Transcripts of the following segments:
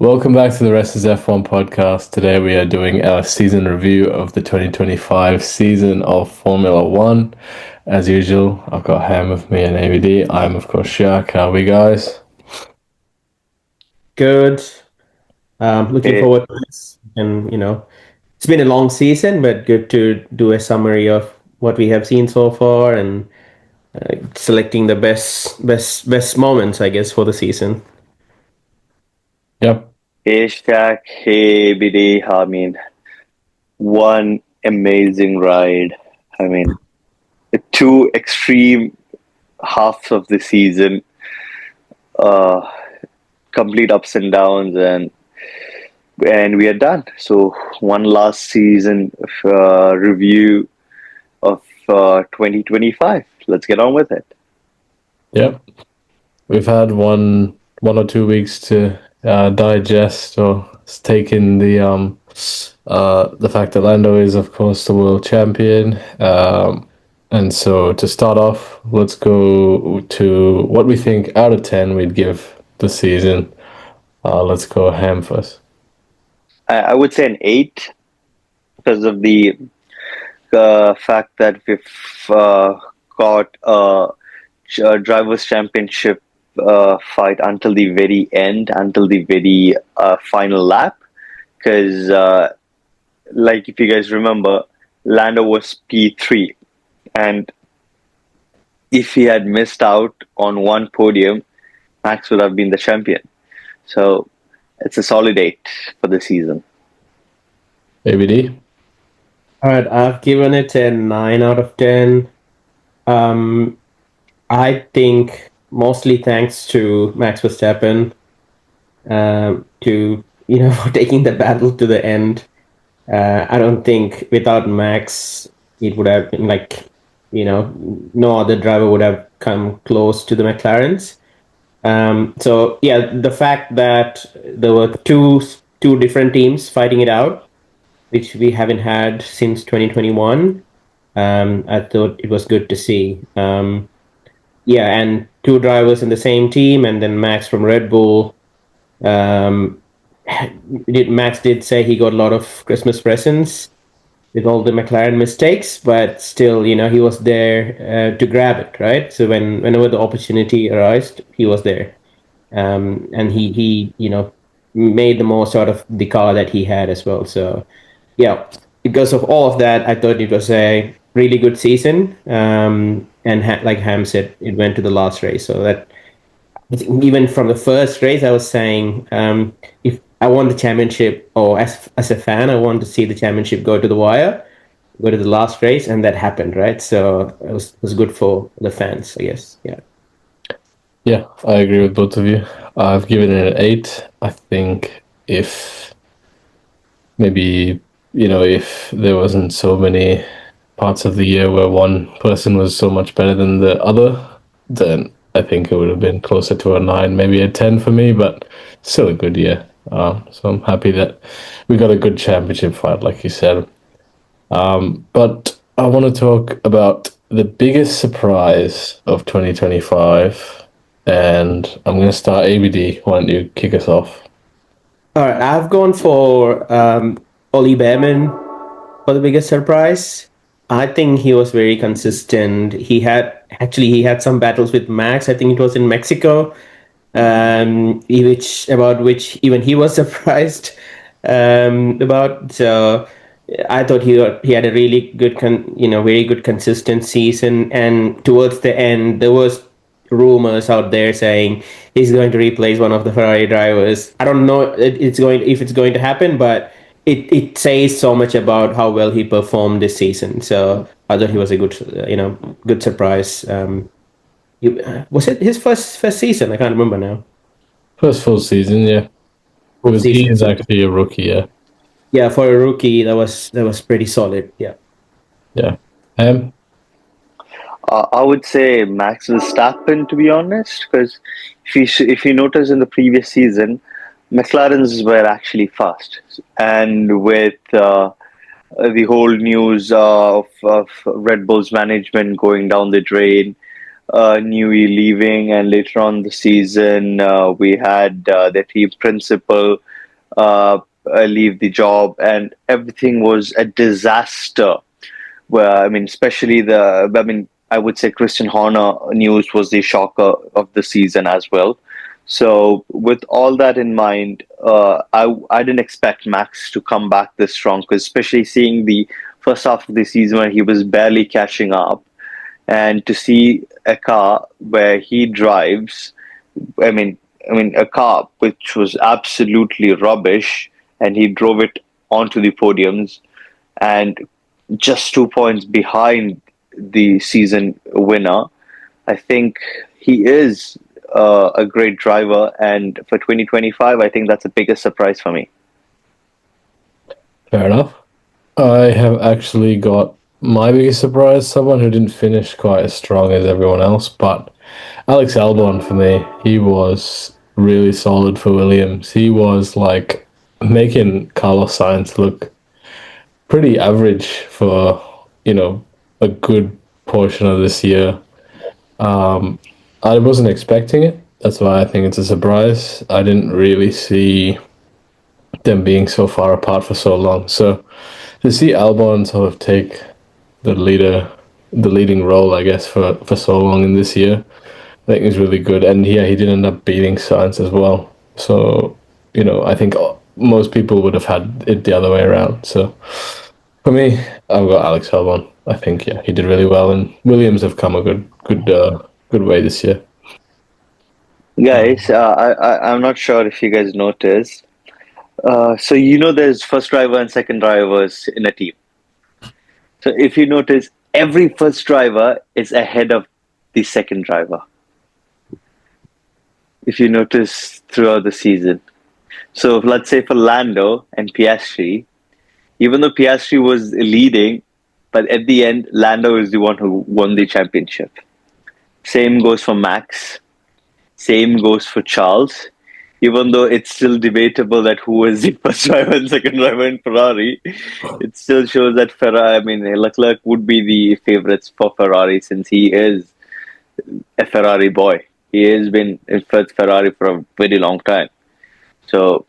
Welcome back to the Rest is F1 podcast. Today we are doing our season review of the 2025 season of Formula One. As usual, I've got Ham with me and ABD. I'm, of course, Shaq. How are we, guys? Good. Looking Hey, forward to this. And, it's been a long season, but good to do a summary of what we have seen so far and selecting the best moments, I guess, for the season. Yep. hey, Shaq. Hey, BD. One amazing ride. I mean, two extreme halves of the season, uh, complete ups and downs, and we are done. So one last season review of 2025. Let's get on with it. Yep. We've had one or 2 weeks to digest or take in the fact that Lando is, of course, the world champion. And so to start off, let's go to what we think out of 10 we'd give the season. Let's go Ham first. I would say an 8 because of the fact that we've got drivers' championship fight until the very end, until the very final lap. Because, like, if you guys remember, Lando was P3, and if he had missed out on one podium, Max would have been the champion. So it's a solid 8 for the season. ABD? All right, I've given it a 9 out of 10. I think mostly thanks to Max Verstappen for taking the battle to the end. I don't think without Max, it would have been no other driver would have come close to the McLarens. So yeah, the fact that there were two different teams fighting it out, which we haven't had since 2021, I thought it was good to see. Yeah, and two drivers in the same team, and then Max from Red Bull. Um, Max did say he got a lot of Christmas presents with all the McLaren mistakes, but still, he was there to grab it, right? So whenever the opportunity arose, he was there, and he made the most out of the car that he had as well. So yeah, because of all of that, I thought it was a really good season. And like Ham said, it went to the last race, so that I think even from the first race, I was saying, if I want the championship, or as a fan, I want to see the championship go to the wire, go to the last race, and that happened, right? So it was good for the fans, I guess. Yeah. Yeah, I agree with both of you. I've given it an 8. I think if maybe, if there wasn't so many parts of the year where one person was so much better than the other, then I think it would have been closer to a 9, maybe a 10 for me, but still a good year. So I'm happy that we got a good championship fight, like you said. But I want to talk about the biggest surprise of 2025, and I'm going to start ABD. Why don't you kick us off? All right, I've gone for Ollie Behrman for the biggest surprise. I think he was very consistent. He had some battles with Max. I think it was in Mexico, which even he was surprised about. So I thought he had a really good, very good consistent season. And towards the end, there was rumors out there saying he's going to replace one of the Ferrari drivers. I don't know if it's going to happen, but it says so much about how well he performed this season. So I thought he was a good surprise. Was it his first season? I can't remember now. First full season, yeah. Full He season. is actually a rookie, yeah. Yeah, for a rookie, that was pretty solid. Yeah. Yeah. Um, I would say Max Verstappen, to be honest, because if you notice in the previous season, McLarens were actually fast, and with the whole news of Red Bull's management going down the drain, Newey leaving, and later on the season we had their team principal leave the job, and everything was a disaster. Well, I mean, especially I would say Christian Horner news was the shocker of the season as well. So, with all that in mind, I didn't expect Max to come back this strong, 'cause especially seeing the first half of the season where he was barely catching up, and to see a car where he drives, I mean, a car which was absolutely rubbish, and he drove it onto the podiums, and just 2 points behind the season winner. I think he is a great driver, and for 2025, I think that's the biggest surprise for me. Fair enough. I have actually got my biggest surprise, someone who didn't finish quite as strong as everyone else, but Alex Albon for me. He was really solid for Williams. He was like making Carlos Sainz look pretty average for, a good portion of this year. I wasn't expecting it. That's why I think it's a surprise. I didn't really see them being so far apart for so long. So to see Albon sort of take the leading role, I guess, for so long in this year, I think is really good. And yeah, he did end up beating Sainz as well. So, I think most people would have had it the other way around. So for me, I've got Alex Albon. I think yeah, he did really well, and Williams have come a good way this year. Guys, I'm not sure if you guys noticed. So there's first driver and second drivers in a team. So if you notice, every first driver is ahead of the second driver. If you notice throughout the season. So let's say for Lando and Piastri, even though Piastri was leading, but at the end, Lando is the one who won the championship. Same goes for Max. Same goes for Charles. Even though it's still debatable that who was the first driver and second driver in Ferrari, it still shows that Leclerc would be the favorites for Ferrari, since he is a Ferrari boy. He has been in Ferrari for a very long time. So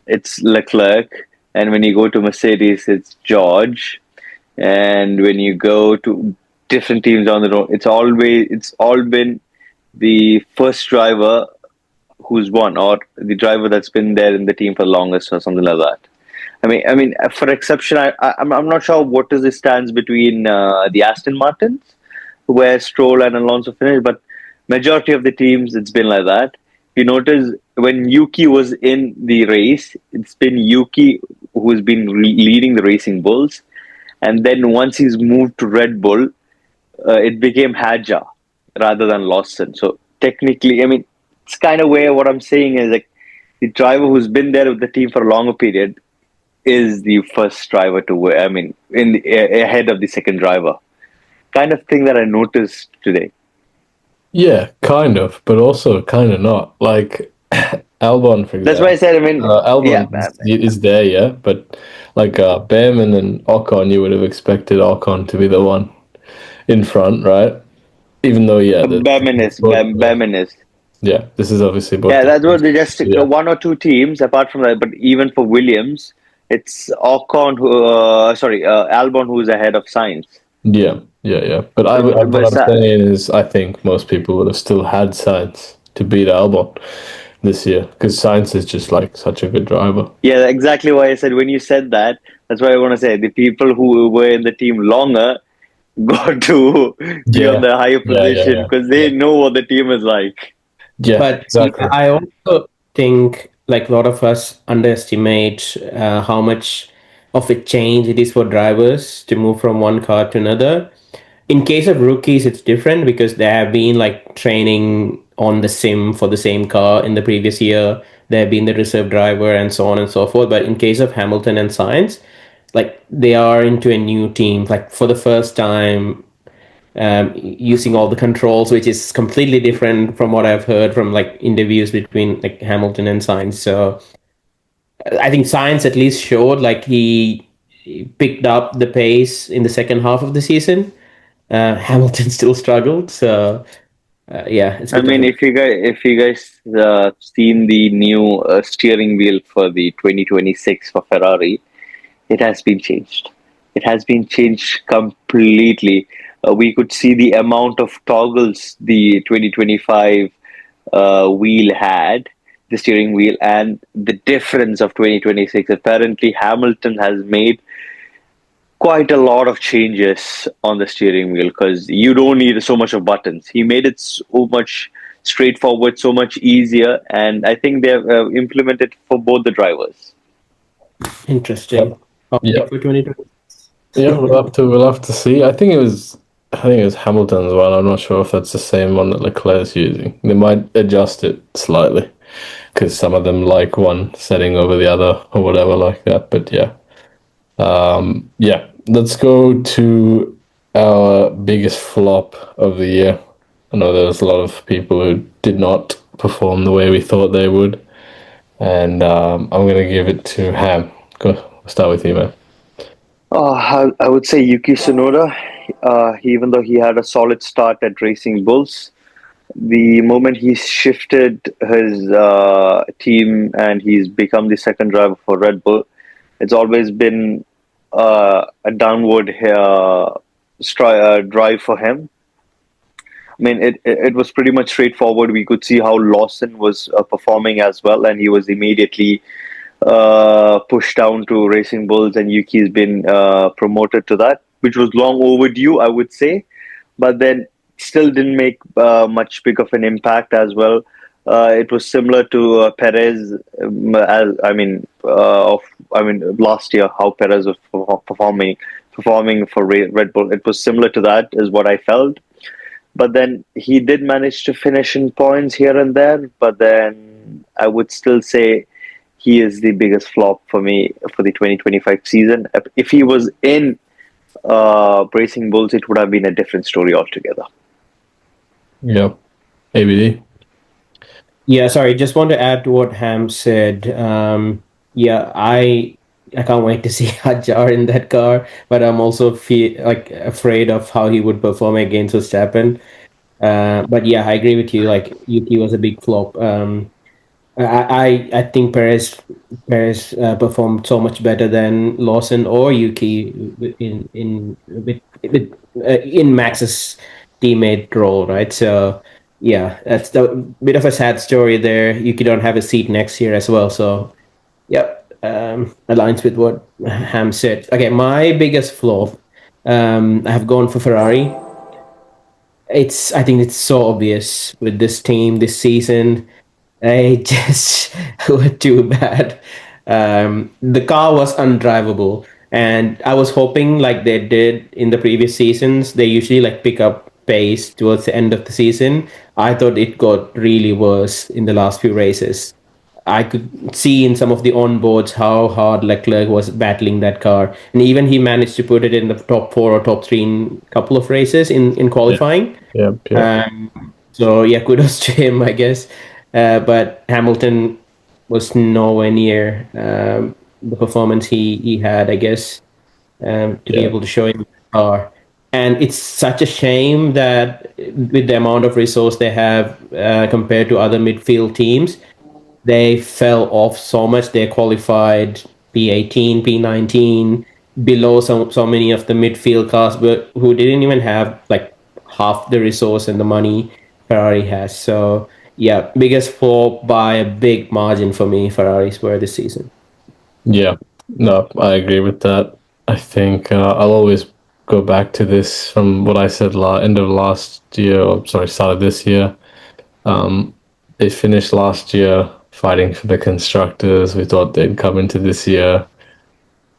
it's Leclerc, and when you go to Mercedes, it's George, and when you go to different teams on the road, it's all been the first driver who's won, or the driver that's been there in the team for the longest, or something like that. For exception, I'm not sure what is the stance between the Aston Martins, where Stroll and Alonso finished, but majority of the teams it's been like that. You notice when Yuki was in the race, it's been Yuki who's been leading the Racing Bulls, and then once he's moved to Red Bull, it became Hadjar rather than Lawson. So technically, it's kind of where what I'm saying is like the driver who's been there with the team for a longer period is the first driver to win. Ahead of the second driver, kind of thing that I noticed today. Yeah, kind of, but also kind of not. Like Albon, for example. That's why I said. Albon is there, yeah, but like Behrman and Ocon, you would have expected Ocon to be the one in front, right? Even though, yeah, Behrman is. Yeah, this is obviously both. Yeah, that was just one or two teams apart from that. But even for Williams, it's Ocon Albon who's ahead of Sainz. Yeah. But what I'm saying is, I think most people would have still had Sainz to beat Albon this year, because Sainz is just like such a good driver. Yeah, exactly why I said when you said that. That's why I want to say the people who were in the team longer got to be on the higher position because they know what the team is like. Yeah, but exactly. I also think like a lot of us underestimate how much of a change it is for drivers to move from one car to another. In case of rookies, it's different because they have been like training on the sim for the same car in the previous year. They have been the reserve driver and so on and so forth. But in case of Hamilton and Sainz, like they are into a new team, like for the first time, using all the controls, which is completely different from what I've heard from like interviews between like Hamilton and Sainz. So I think Sainz at least showed like he picked up the pace in the second half of the season. Hamilton still struggled. So Yeah, it's I good to mean, hear. if you guys seen the new steering wheel for the 2026 for Ferrari, it has been changed. It has been changed completely. We could see the amount of toggles the 2025 wheel had, the steering wheel, and the difference of 2026. Apparently, Hamilton has made quite a lot of changes on the steering wheel because you don't need so much of buttons. He made it so much straightforward, so much easier, and I think they've implemented for both the drivers. Interesting. Yep. Can't wait Yep. for 2020. Yeah, we'll have to see. I think it was Hamilton as well. I'm not sure if that's the same one that Leclerc's using. They might adjust it slightly because some of them like one setting over the other or whatever like that. But yeah. Yeah, let's go to our biggest flop of the year. I know there's a lot of people who did not perform the way we thought they would, and I'm gonna give it to Ham. Go, I'll start with you, man. I would say Yuki Tsunoda, even though he had a solid start at Racing Bulls, the moment he shifted his team and he's become the second driver for Red Bull, it's always been a downward drive for him. I mean, it was pretty much straightforward. We could see how Lawson was performing as well, and he was immediately pushed down to Racing Bulls, and Yuki's been promoted to that, which was long overdue, I would say, but then still didn't make much big of an impact as well. It was similar to Perez, as I mean, last year how Perez was performing for Red Bull. It was similar to that, is what I felt. But then he did manage to finish in points here and there. But then I would still say he is the biggest flop for me for the 2025 season. If he was in Racing Bulls, it would have been a different story altogether. Yeah, ABD. Yeah, sorry. Just want to add to what Ham said. Yeah, I can't wait to see Hadjar in that car, but I'm also afraid of how he would perform against Verstappen. But yeah, I agree with you. Like Yuki was a big flop. I think Perez performed so much better than Lawson or Yuki in Max's teammate role, right? So yeah, that's the bit of a sad story there. Yuki don't have a seat next year as well. So yep, aligns with what Ham said. Okay, my biggest flaw, I have gone for Ferrari. I think it's so obvious with this team this season. They just were too bad. The car was undrivable, and I was hoping, like they did in the previous seasons, they usually like pick up pace towards the end of the season. I thought it got really worse in the last few races. I could see in some of the onboards how hard Leclerc was battling that car, and even he managed to put it in the top four or top three in a couple of races in Yeah, qualifying. yeah. So yeah, kudos to him, I guess. But Hamilton was nowhere near the performance he had, I guess, to be Yeah. able to show him the car. And it's such a shame that with the amount of resource they have compared to other midfield teams, they fell off so much. They qualified P18, P19, below so many of the midfield cars, but who didn't even have like half the resource and the money Ferrari has. So yeah, biggest fall by a big margin for me. Ferraris were this season. Yeah, no, I agree with that. I think I'll always go back to this from what I said end of last year, or sorry, start of this year. Um, they finished last year fighting for the constructors. We thought they'd come into this year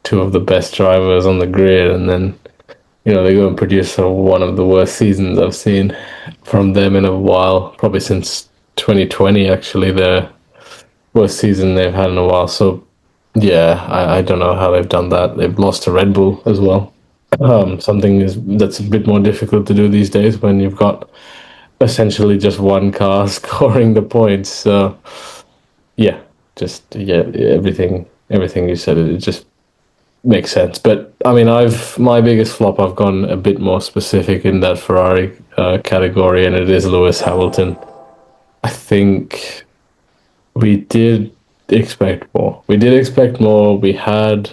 two of the best drivers on the grid, and then they go and produce one of the worst seasons I've seen from them in a while, probably since 2020. Actually, their worst season they've had in a while. So yeah, I don't know how they've done that. They've lost to Red Bull as well. Something that's a bit more difficult to do these days when you've got essentially just one car scoring the points. So yeah, just yeah, everything you said. It just makes sense. But I mean, my biggest flop. I've gone a bit more specific in that Ferrari category, and it is Lewis Hamilton. I think we did expect more. We did expect more. We had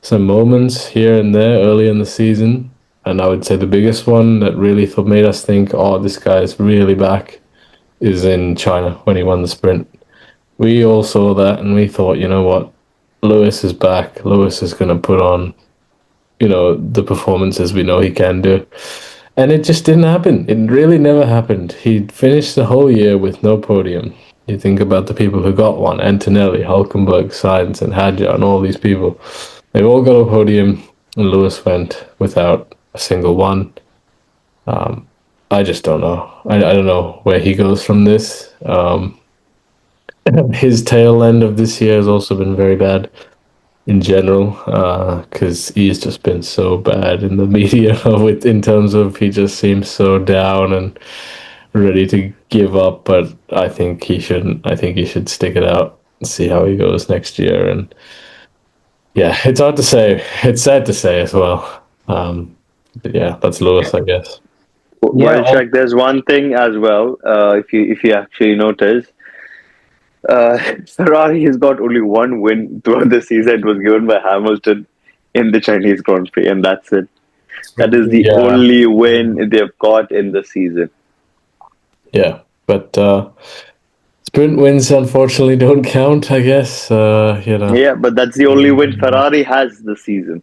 some moments here and there early in the season, and I would say the biggest one that really made us think, "Oh, this guy is really back," is in China when he won the sprint. We all saw that, and we thought, you know what, Lewis is back. Lewis is going to put on, the performances we know he can do. And it just didn't happen. It really never happened. He finished the whole year with no podium. You think about the people who got one: Antonelli, Hulkenberg, Sainz, and Hadjar, and all these people. They all got a podium, and Lewis went without a single one. I just don't know. I don't know where he goes from this. His tail end of this year has also been very bad in general, because he's just been so bad in the media in terms of he just seems so down and ready to give up. But I think he shouldn't. I think he should stick it out and see how he goes next year. And yeah, it's hard to say. It's sad to say as well. But yeah, that's Lewis, I guess. Yeah, Well, Shaq, there's one thing as well. If you actually notice, Ferrari has got only one win throughout the season. It was given by Hamilton in the Chinese Grand Prix, and that's it. That is the Yeah, only win they've got in the season. yeah, but sprint wins unfortunately don't count, I guess. Yeah, but that's the only win Ferrari has this season.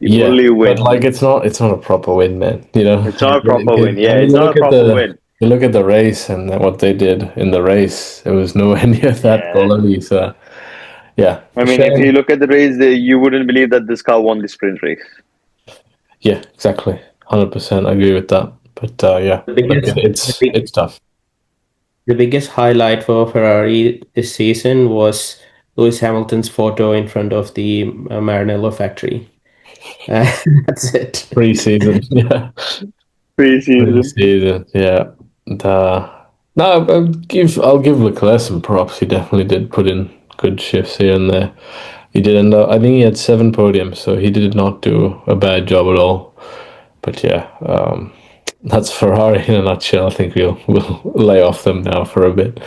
The Yeah, only but win. like it's not a proper win, man. It's not a proper win. Yeah, I mean, it's not a proper win. you look at the race and what they did in the race. It was nowhere near that Yeah. quality. So yeah, I mean, if you shame. look at the race, you wouldn't believe that this car won the sprint race. Yeah, exactly. 100%. I agree with that. But yeah, the look, biggest the, big, it's tough. the biggest highlight for Ferrari this season was Lewis Hamilton's photo in front of the Maranello factory. Uh, that's it. Pre-season, yeah, Pre-season. pre-season, yeah. And, no, I'll give Leclerc some props. He definitely did put in good shifts here and there. He did end up. I think he had 7 podiums, so he did not do a bad job at all. But yeah, that's Ferrari in a nutshell. I think we'll lay off them now for a bit.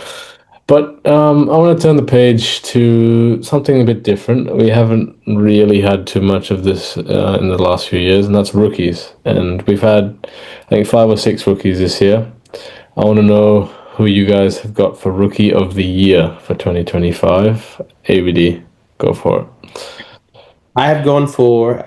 But I want to turn the page to something a bit different. We haven't really had too much of this in the last few years, and that's rookies. And we've had, I think, 5 or 6 rookies this year. I want to know who you guys have got for Rookie of the Year for 2025. AVD, go for it. I have gone for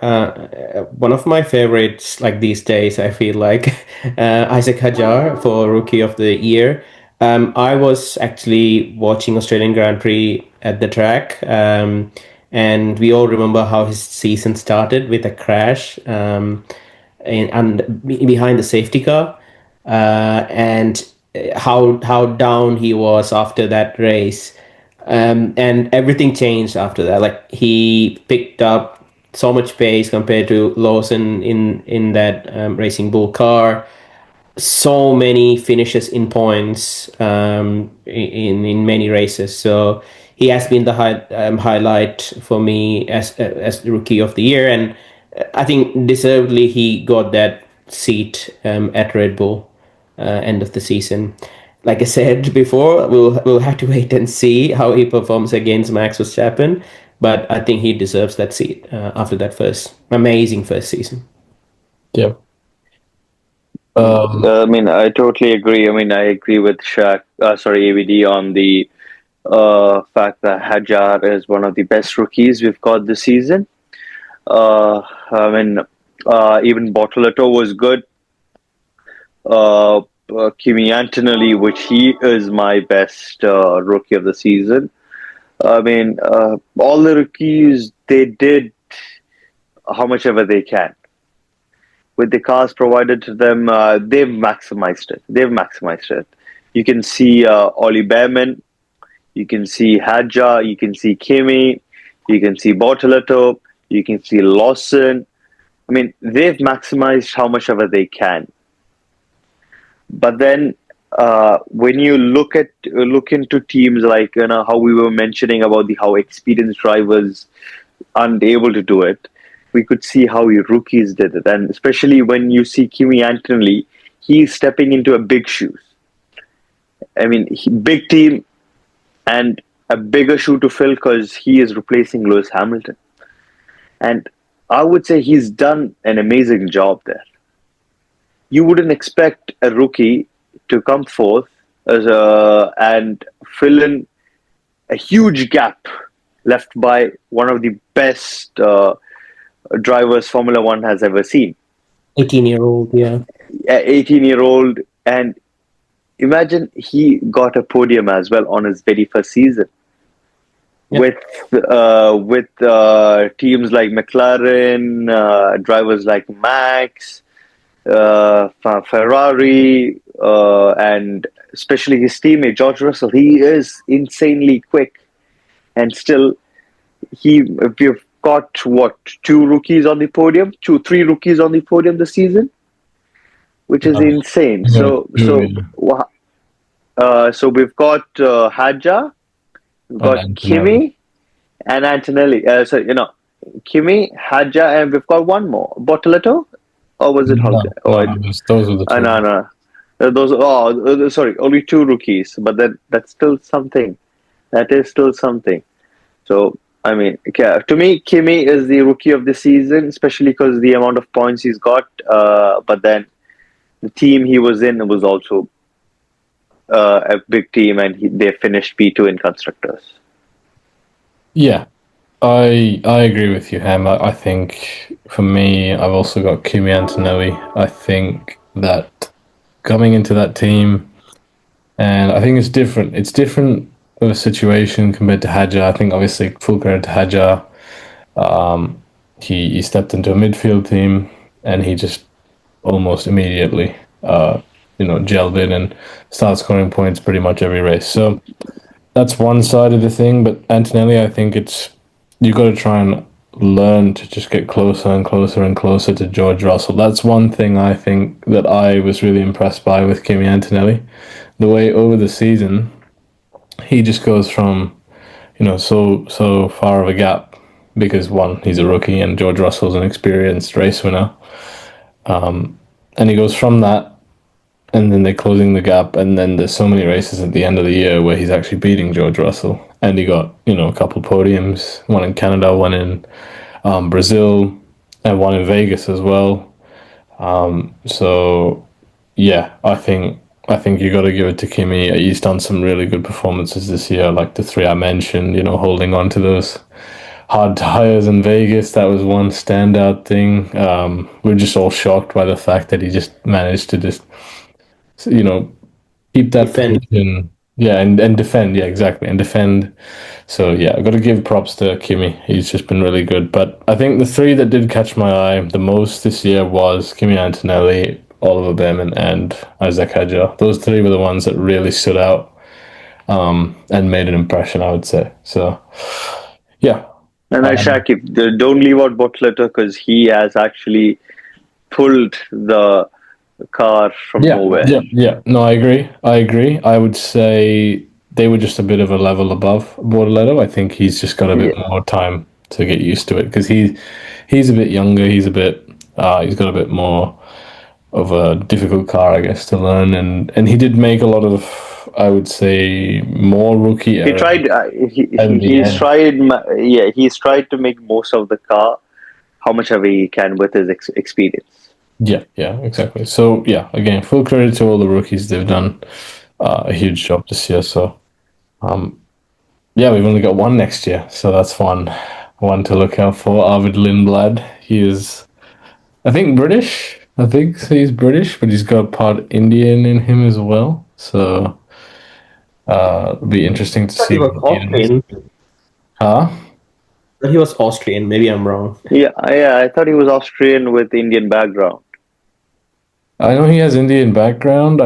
one of my favorites, like these days. I feel like Isaac Hajar for Rookie of the Year. I was actually watching Australian Grand Prix at the track, and we all remember how his season started with a crash behind the safety car, and how down he was after that race. And everything changed after that. Like he picked up so much pace compared to Lawson in that Racing Bull car. So many finishes in points in many races. So he has been the highlight for me as the Rookie of the Year, and I think deservedly he got that seat at Red Bull end of the season. Like I said before, we'll have to wait and see how he performs against Max Verstappen. But I think he deserves that seat after that first amazing first season. Yeah. I mean, I totally agree. I mean, I agree with AVD on the fact that Hajar is one of the best rookies we've got this season. I mean, even Bortoleto was good. Kimi Antonelli, which he is my best rookie of the season. I mean, all the rookies, they did how much ever they can. With the cars provided to them, they've maximized it. They've maximized it. You can see Ollie Behrman, you can see Hadja, you can see Kimi, you can see Bortoleto, you can see Lawson. I mean, they've maximized how much ever they can. But then, when you look into teams like how we were mentioning about how experienced drivers unable to do it, we could see how rookies did it. And especially when you see Kimi Antonelli, he's stepping into a big shoes. I mean, big team and a bigger shoe to fill because he is replacing Lewis Hamilton. And I would say he's done an amazing job there. You wouldn't expect a rookie to come forth and fill in a huge gap left by one of the best drivers Formula One has ever seen. 18-year-old, yeah. 18-year-old, and imagine he got a podium as well on his very first season. Yep. With teams like McLaren, drivers like Max, Ferrari, and especially his teammate George Russell. He is insanely quick, and still we've got three rookies on the podium this season, which is insane. So we've got Hadja. We've got Kimi and Antonelli. Kimi, Hadja, and we've got one more. Bortoleto? Or was it Holger? Those were the two. No. Sorry, only two rookies. But that's still something. That is still something. So, I mean, to me, Kimi is the rookie of the season, especially because the amount of points he's got. But then the team he was in was also a big team, and they finished P2 in constructors. Yeah, I agree with you, Ham. I think for me, I've also got Kimi Antonelli. I think that coming into that team, and I think it's different. It's different of a situation compared to Hadja. I think obviously full credit to Hadja. He stepped into a midfield team, and he just almost immediately gelled in and started scoring points pretty much every race. So that's one side of the thing. But Antonelli, I think you got to try and learn to just get closer and closer and closer to George Russell. That's one thing I think that I was really impressed by with Kimi Antonelli. The way over the season, he just goes from, so far of a gap because one, he's a rookie and George Russell's an experienced race winner. And he goes from that, and then they're closing the gap, and then there's so many races at the end of the year where he's actually beating George Russell. And he got, a couple podiums, one in Canada, one in Brazil, and one in Vegas as well. So, yeah, I think you got to give it to Kimi. He's done some really good performances this year, like the three I mentioned, holding on to those hard tires in Vegas. That was one standout thing. We're just all shocked by the fact that he just managed to keep that position. Yeah, and defend. Yeah, exactly. And defend. So, yeah, I've got to give props to Kimi. He's just been really good. But I think the three that did catch my eye the most this year was Kimi Antonelli, Oliver Behrman, and Isaac Hadja. Those three were the ones that really stood out and made an impression, I would say. So, yeah. And Shakib, don't leave out Bortoleto because he has actually pulled the car from nowhere. Yeah. No, I agree. I would say they were just a bit of a level above Bortoleto. I think he's just got a bit more time to get used to it because he's a bit younger. He's got a bit more of a difficult car, I guess, to learn. And he did make a lot of, I would say, more rookie errors. He tried. He's tried to make most of the car how much ever he can with his experience. Yeah, exactly. So, yeah, again, full credit to all the rookies. They've done a huge job this year. So, we've only got one next year. So that's one to look out for. Arvid Lindblad. He is, I think, British. I think he's British, but he's got part Indian in him as well. So, it'll be interesting to see. He was Austrian. Huh? He was Austrian. Maybe I'm wrong. Yeah. I thought he was Austrian with Indian background. I know he has Indian background.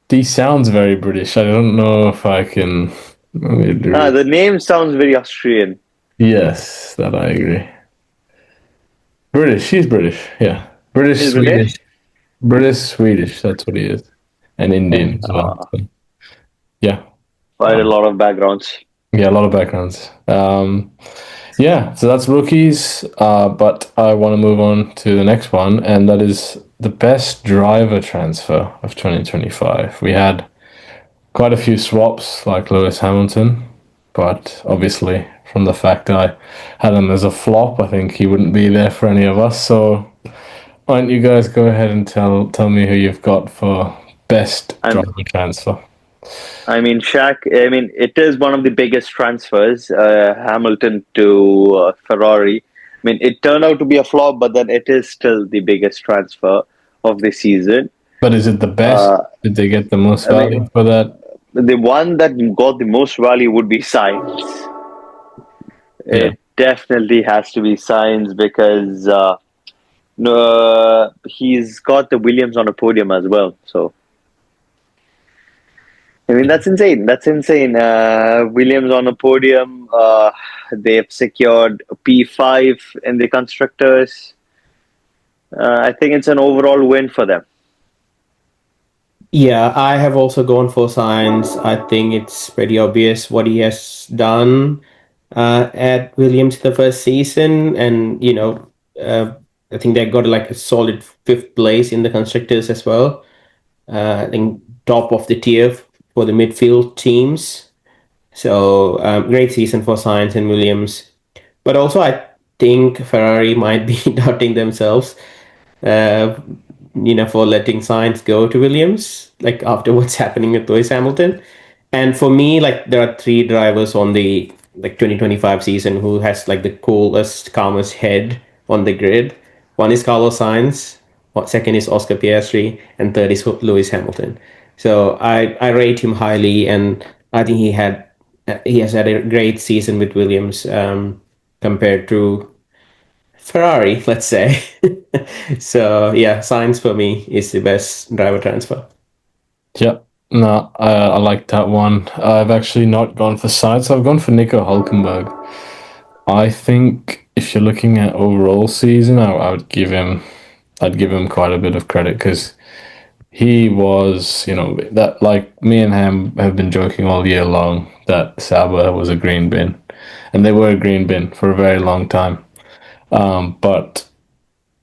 He sounds very British. I don't know if I can. The name sounds very Austrian. Yes, that I agree. British. He's British. Yeah, British, Swedish. British, Swedish. That's what he is, and Indian as well. So, yeah, quite a lot of backgrounds. Yeah, a lot of backgrounds. Yeah, so that's rookies. But I want to move on to the next one, and that is the best driver transfer of 2025. We had quite a few swaps like Lewis Hamilton, but obviously, from the fact that I had him as a flop, I think he wouldn't be there for any of us. So why don't you guys go ahead and tell me who you've got for best I'm, driver transfer? I mean, Shaq. I mean, it is one of the biggest transfers, Hamilton to Ferrari. I mean, it turned out to be a flop, but then it is still the biggest transfer of the season. But is it the best? Uh, Did they get the most I mean, value for that? the one that got the most value would be Science. Yeah. It definitely has to be Science because no, he's got the Williams on a podium as well. So I mean, that's insane. That's insane. Williams on a podium. They've secured P5 in the constructors. I think it's an overall win for them. Yeah, I have also gone for Science. I think it's pretty obvious what he has done at Williams the first season, and I think they got like a solid fifth place in the constructors as well. I think top of the tier for the midfield teams. So great season for Science and Williams, but also I think Ferrari might be doubting themselves uh, for letting Sainz go to Williams, like after what's happening with Lewis Hamilton. And for me, like there are three drivers on the 2025 season who has like the coolest, calmest head on the grid. One is Carlos Sainz, second is Oscar Piastri, and third is Lewis Hamilton. So I rate him highly, and I think he has had a great season with Williams compared to Ferrari, let's say. So yeah, Sainz for me is the best driver transfer. Yeah. No, I like that one. I've actually not gone for sides. I've gone for Nico Hulkenberg. I think if you're looking at overall season, I would I'd give him quite a bit of credit because he was, that like me and him have been joking all year long that Sauber was a green bin, and they were a green bin for a very long time. But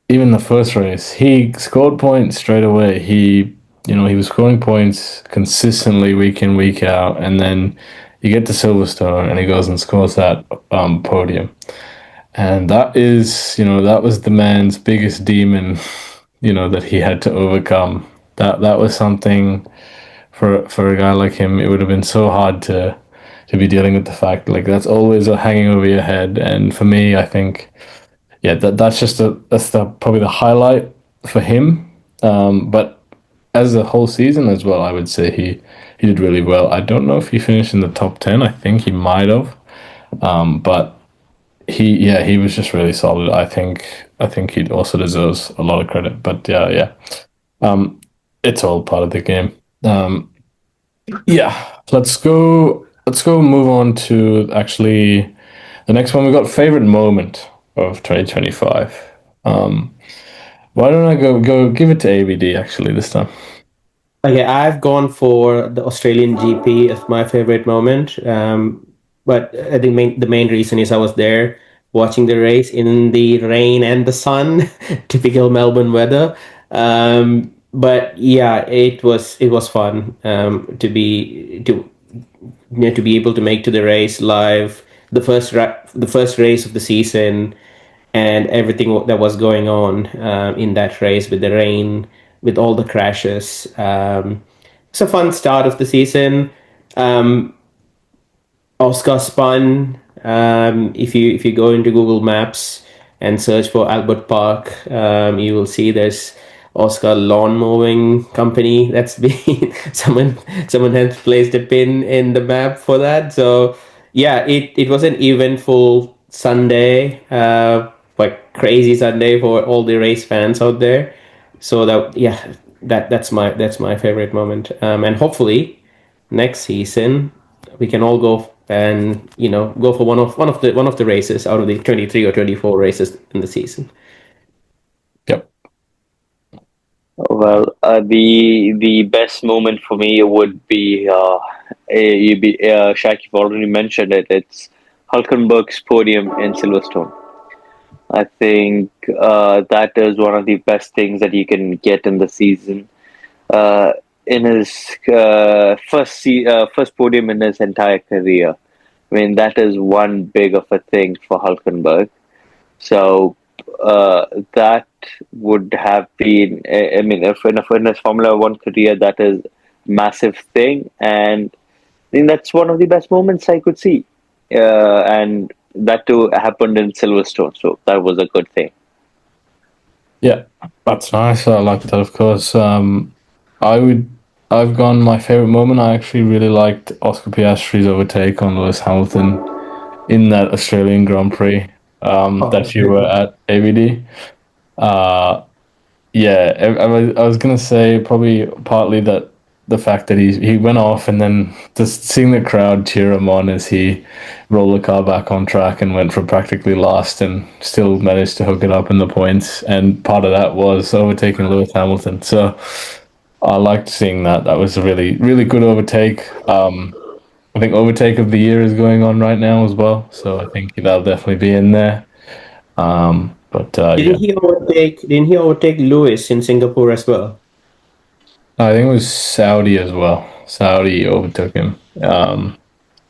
even the first race, he scored points straight away. He was scoring points consistently week in, week out. And then you get to Silverstone and he goes and scores that podium. And that was the man's biggest demon, that he had to overcome. That was something for a guy like him. It would have been so hard to be dealing with the fact like that's always hanging over your head. And for me, I think yeah, that's probably the highlight for him. But as a whole season as well, I would say he did really well. I don't know if he finished in the top 10. I think he might have, but he was just really solid. I think he also deserves a lot of credit. But yeah, it's all part of the game. Yeah, let's go. Let's go move on to actually the next one. We got favorite moment of 2025. Um, why don't I go give it to ABD actually this time? Okay, I've gone for the Australian GP as my favorite moment. But I think the main reason is I was there watching the race in the rain and the sun, typical Melbourne weather. But yeah, it was fun to be able to make to the race live, the first race of the season, and everything that was going on in that race with the rain, with all the crashes. It's a fun start of the season. Oscar spun. If you go into Google Maps and search for Albert Park, you will see there's Oscar Lawn Mowing Company. That's been someone has placed a pin in the map for that. So yeah, it was an eventful Sunday, like crazy Sunday for all the race fans out there. So that yeah, that's my favorite moment. And hopefully next season we can all go and go for one of the races out of the 23 or 24 races in the season. Yep. Well, the best moment for me would be Shaq. You've already mentioned it. It's Hulkenberg's podium in Silverstone. I think that is one of the best things that you can get in the season. Uh, in his first podium in his entire career. I mean, that is one big of a thing for Hulkenberg. So that would have been, I mean, if in a Formula One career, that is massive thing, and I think that's one of the best moments I could see, and that too happened in Silverstone, so that was a good thing. Yeah, that's nice. I like that, of course. I would. I've gone my favorite moment. I actually really liked Oscar Piastri's overtake on Lewis Hamilton in that Australian Grand Prix. That you were at ABD. Uh, yeah, I was gonna say probably partly that the fact that he went off and then just seeing the crowd cheer him on as he rolled the car back on track and went for practically last and still managed to hook it up in the points. And part of that was overtaking Lewis Hamilton. So I liked seeing that. That was a really, really good overtake. I think overtake of the year is going on right now as well. So I think that'll definitely be in there. But yeah, Didn't he overtake Lewis in Singapore as well? I think it was Saudi as well. Saudi overtook him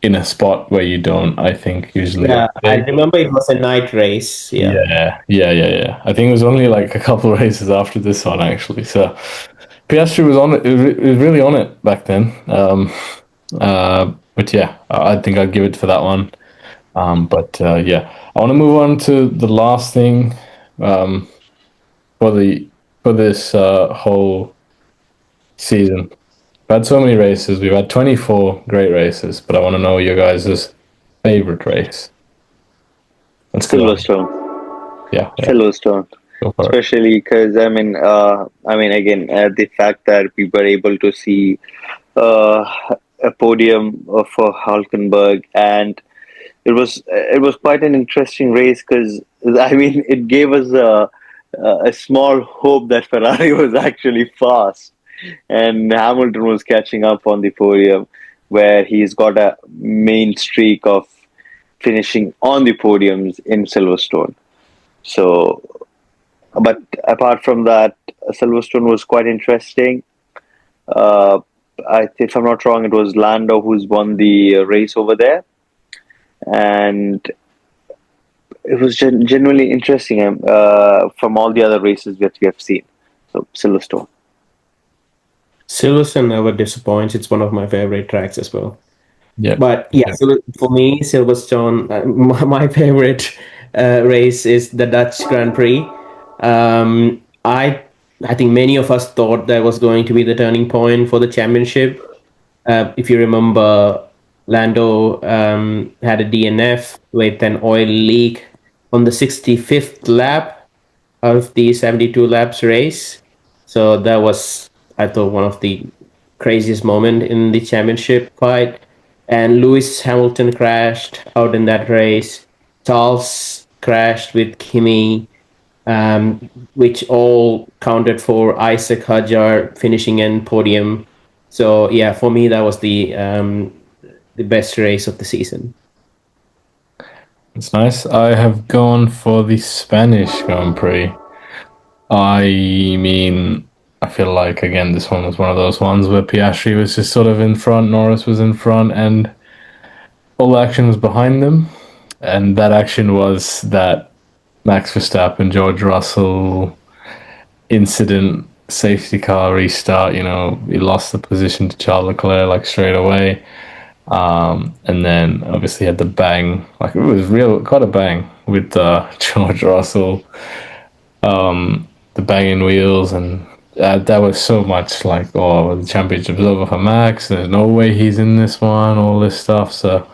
in a spot where you don't, I think, usually Yeah, I overtake. remember it was a night race. Yeah. Yeah. I think it was only like a couple of races after this one, actually. So Piastri was on it. It was really on it back then. But yeah, I think I'd give it for that one. But yeah, I want to move on to the last thing um, for the for this whole season. We've had so many races. We've had 24 great races, but I want to know your guys' favorite race. Let's go. Silverstone, Yeah, Silverstone, go for it. especially because I mean, again, the fact that we were able to see uh, a podium for Hulkenberg, and it was quite an interesting race because I mean it gave us a small hope that Ferrari was actually fast, and Hamilton was catching up on the podium, where he's got a main streak of finishing on the podiums in Silverstone. So, but apart from that, Silverstone was quite interesting. Uh, if I'm not wrong, it was Lando who's won the race over there, and it was genuinely interesting from all the other races that we have seen. So Silverstone. Silverstone never disappoints. It's one of my favorite tracks as well. Yeah. But yeah, so for me, Silverstone, my favorite race is the Dutch Grand Prix. Um, I I think many of us thought that was going to be the turning point for the championship. If you remember, Lando had a DNF with an oil leak on the 65th lap of the 72 laps race. So that was, I thought, one of the craziest moment in the championship fight. And Lewis Hamilton crashed out in that race. Charles crashed with Kimi, which all counted for Isaac Hadjar finishing in podium. So yeah, for me that was the best race of the season. It's nice. I have gone for the Spanish Grand Prix. I mean, I feel like, again, this one was one of those ones where Piastri was just sort of in front, Norris was in front, and all the action was behind them. And that action was that Max Verstappen, George Russell incident, safety car restart. He lost the position to Charles Leclerc like straight away. And then obviously had the bang, like it was quite a bang with George Russell, the banging wheels, and that was so much like, oh, well, the championship's over for Max. There's no way he's in this one. All this stuff. So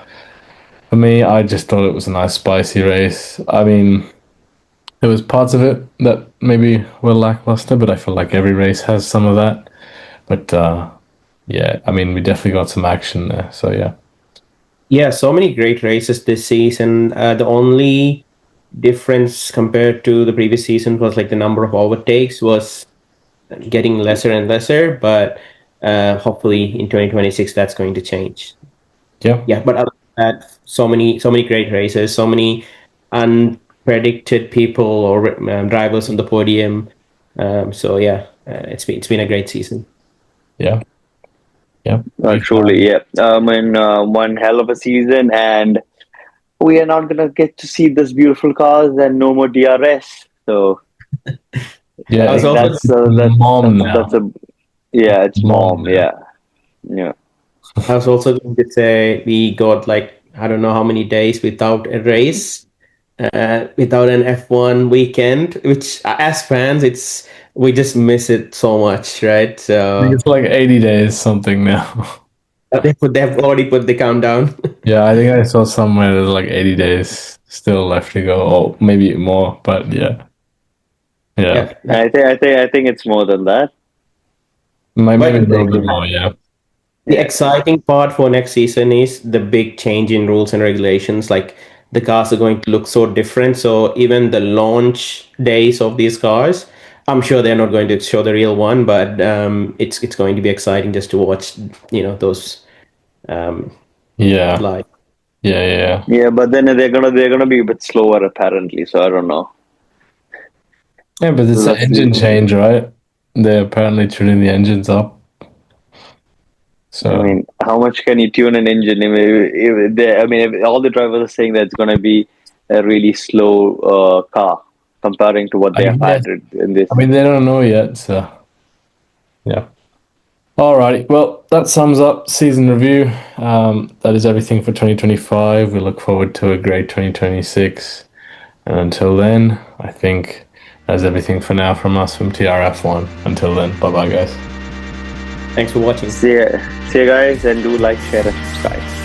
for me, I just thought it was a nice spicy race. I mean, there was parts of it that maybe were lackluster, but I feel like every race has some of that. But yeah, I mean, we definitely got some action there. So yeah. Yeah, so many great races this season. The only difference compared to the previous season was like the number of overtakes was getting lesser and lesser, but hopefully in 2026 that's going to change. Yeah. Yeah, but had so many great races, so many unpredicted people or drivers on the podium. So yeah, it's been a great season. Yeah. Yeah. Truly, yeah. One hell of a season, and we are not gonna get to see this beautiful cars and no more DRS. So Yeah, I was think also mom now. that's a yeah, it's Mom mom. now. Yeah. I was also going to say we got like I don't know how many days without a race, without an F1 weekend, which as fans, we just miss it so much, right? I think So it's like 80 days something now. they've already put the countdown. Yeah, I think I saw somewhere there's like 80 days still left to go, or maybe more, but yeah. Yeah. Yeah, I think it's more than that. Maybe a but little bit more, yeah. the Yeah. exciting part for next season is the big change in rules and regulations. Like the cars are going to look so different. So even the launch days of these cars, I'm sure they're not going to show the real one, but it's going to be exciting just to watch. Those Yeah. live. Yeah, yeah. Yeah, but then they're gonna be a bit slower apparently. So I don't know. Yeah, but it's an Let's see. engine change, right? They're apparently tuning the engines up. I So mean, how much can you tune an engine? If all the drivers are saying that it's gonna be a really slow car comparing to what I they have guess had in this. I mean they don't know yet, so yeah. Alrighty. Well, that sums up season review. That is everything for 2025. We look forward to a great 2026. And until then, I think that's everything for now from us from TRF1. Until then, bye bye, guys. Thanks for watching. See ya, guys, and do like, share, and subscribe.